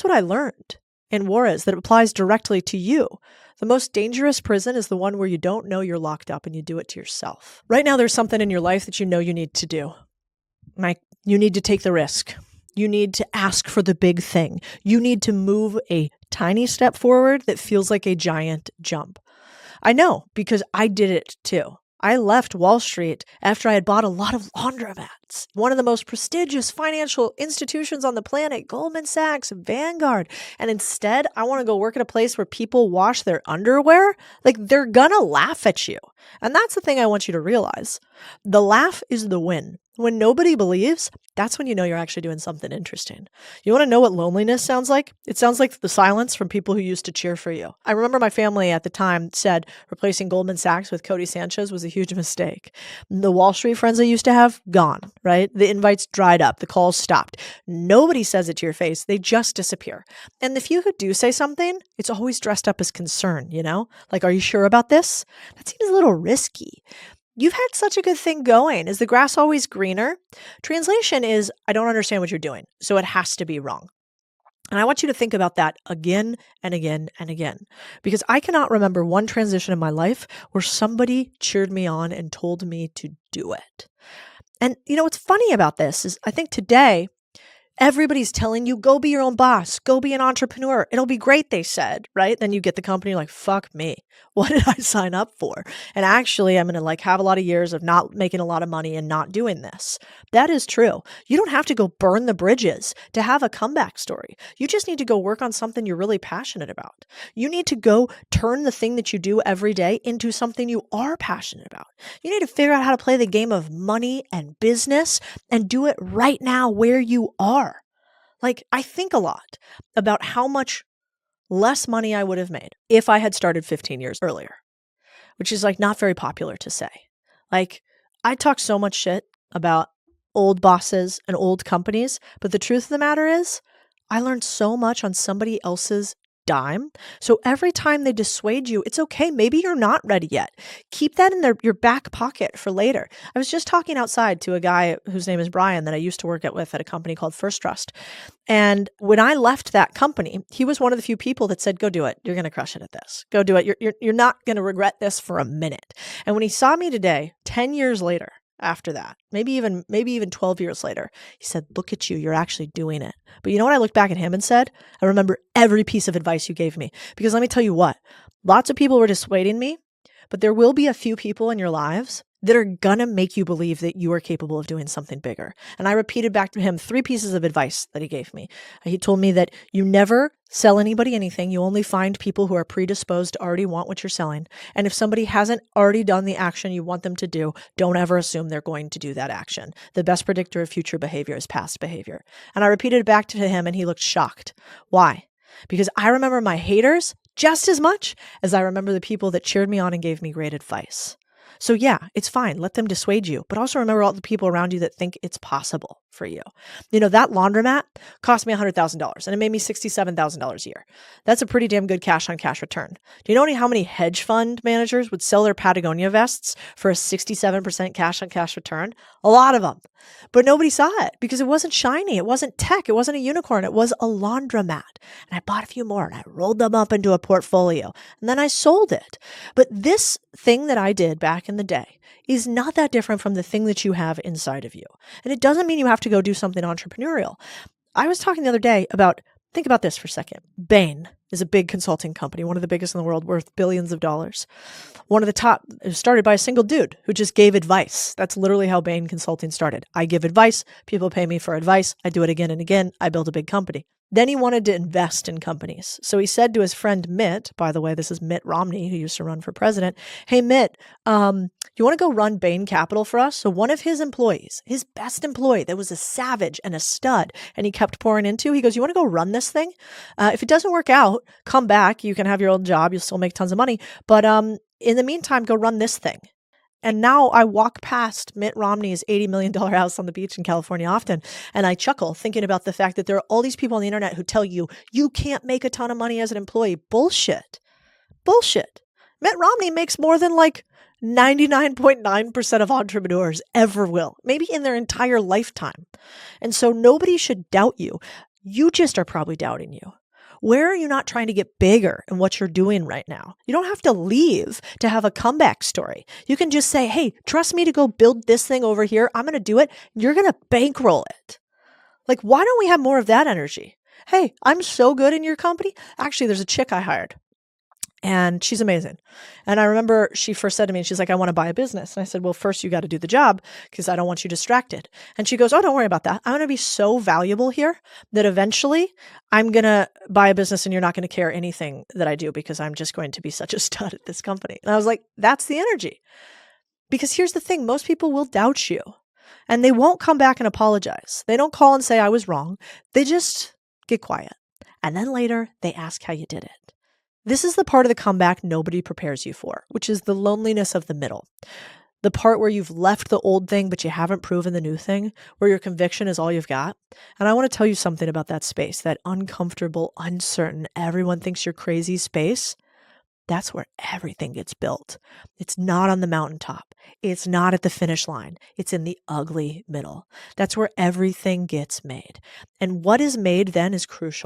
what I learned in Juarez that applies directly to you. The most dangerous prison is the one where you don't know you're locked up and you do it to yourself. Right now, there's something in your life that you know you need to do. Like, you need to take the risk. You need to ask for the big thing. You need to move a tiny step forward that feels like a giant jump. I know, because I did it too. I left Wall Street after I had bought a lot of laundromats. One of the most prestigious financial institutions on the planet, Goldman Sachs, Vanguard. And instead, I want to go work at a place where people wash their underwear. Like, they're gonna laugh at you. And that's the thing I want you to realize. The laugh is the win. When nobody believes, that's when you know you're actually doing something interesting. You want to know what loneliness sounds like? It sounds like the silence from people who used to cheer for you. I remember my family at the time said replacing Goldman Sachs with Codie Sanchez was a huge mistake. The Wall Street friends I used to have, gone, right? The invites dried up. The calls stopped. Nobody says it to your face. They just disappear. And the few who do say something, it's always dressed up as concern, you know? Like, are you sure about this? That seems a little risky. You've had such a good thing going. Is the grass always greener? Translation is, I don't understand what you're doing, so it has to be wrong. And I want you to think about that again and again and again, because I cannot remember one transition in my life where somebody cheered me on and told me to do it. And you know what's funny about this is I think today, everybody's telling you, go be your own boss, go be an entrepreneur. It'll be great, they said, right? Then you get the company, you're like, fuck me. What did I sign up for? And actually, I'm going to have a lot of years of not making a lot of money and not doing this. That is true. You don't have to go burn the bridges to have a comeback story. You just need to go work on something you're really passionate about. You need to go turn the thing that you do every day into something you are passionate about. You need to figure out how to play the game of money and business and do it right now where you are. Like, I think a lot about how much less money I would have made if I had started 15 years earlier, which is not very popular to say. Like, I talk so much shit about old bosses and old companies, but the truth of the matter is I learned so much on somebody else's dime. So every time they dissuade you, it's okay. Maybe you're not ready yet. Keep that in your back pocket for later. I was just talking outside to a guy whose name is Brian that I used to work with at a company called First Trust. And when I left that company, he was one of the few people that said, go do it. You're going to crush it at this. Go do it. You're not going to regret this for a minute. And when he saw me today, 10 years later, after that, maybe even 12 years later, he said, look at you, you're actually doing it. But you know what I looked back at him and said? I remember every piece of advice you gave me. Because let me tell you what, lots of people were dissuading me, but there will be a few people in your lives that are gonna make you believe that you are capable of doing something bigger. And I repeated back to him 3 pieces of advice that he gave me. He told me that you never sell anybody anything. You only find people who are predisposed to already want what you're selling. And if somebody hasn't already done the action you want them to do, don't ever assume they're going to do that action. The best predictor of future behavior is past behavior. And I repeated it back to him and he looked shocked. Why? Because I remember my haters just as much as I remember the people that cheered me on and gave me great advice. So yeah, it's fine. Let them dissuade you. But also remember all the people around you that think it's possible for you. You know, that laundromat cost me $100,000 and it made me $67,000 a year. That's a pretty damn good cash on cash return. Do you know how many hedge fund managers would sell their Patagonia vests for a 67% cash on cash return? A lot of them. But nobody saw it because it wasn't shiny. It wasn't tech. It wasn't a unicorn. It was a laundromat. And I bought a few more and I rolled them up into a portfolio and then I sold it. But this thing that I did back in the day is not that different from the thing that you have inside of you. And it doesn't mean you have to go do something entrepreneurial. I was talking the other day about, think about this for a second. Bain is a big consulting company, one of the biggest in the world, worth billions of dollars. One of the top, started by a single dude who just gave advice. That's literally how Bain Consulting started. I give advice, people pay me for advice, I do it again and again, I build a big company. Then he wanted to invest in companies. So he said to his friend Mitt, by the way, this is Mitt Romney, who used to run for president, hey Mitt, you want to go run Bain Capital for us? So one of his employees, his best employee that was a savage and a stud, and he kept pouring into, he goes, you want to go run this thing? If it doesn't work out, come back, you can have your own job, you'll still make tons of money. But in the meantime, go run this thing. And now I walk past Mitt Romney's $80 million house on the beach in California often, and I chuckle thinking about the fact that there are all these people on the internet who tell you, you can't make a ton of money as an employee. Bullshit. Bullshit. Mitt Romney makes more than 99.9% of entrepreneurs ever will, maybe in their entire lifetime. And so nobody should doubt you. You just are probably doubting you. Where are you not trying to get bigger in what you're doing right now? You don't have to leave to have a comeback story. You can just say, hey, trust me to go build this thing over here. I'm going to do it. You're going to bankroll it. Like, why don't we have more of that energy? Hey, I'm so good in your company. Actually, there's a chick I hired and she's amazing. And I remember she first said to me, she's like, I want to buy a business. And I said, well, first you got to do the job because I don't want you distracted. And she goes, oh, don't worry about that. I'm going to be so valuable here that eventually I'm going to buy a business and you're not going to care anything that I do because I'm just going to be such a stud at this company. And I was like, that's the energy. Because here's the thing, most people will doubt you and they won't come back and apologize. They don't call and say I was wrong. They just get quiet. And then later they ask how you did it. This is the part of the comeback nobody prepares you for, which is the loneliness of the middle. The part where you've left the old thing, but you haven't proven the new thing, where your conviction is all you've got. And I want to tell you something about that space, that uncomfortable, uncertain, everyone thinks you're crazy space. That's where everything gets built. It's not on the mountaintop. It's not at the finish line. It's in the ugly middle. That's where everything gets made. And what is made then is crucial.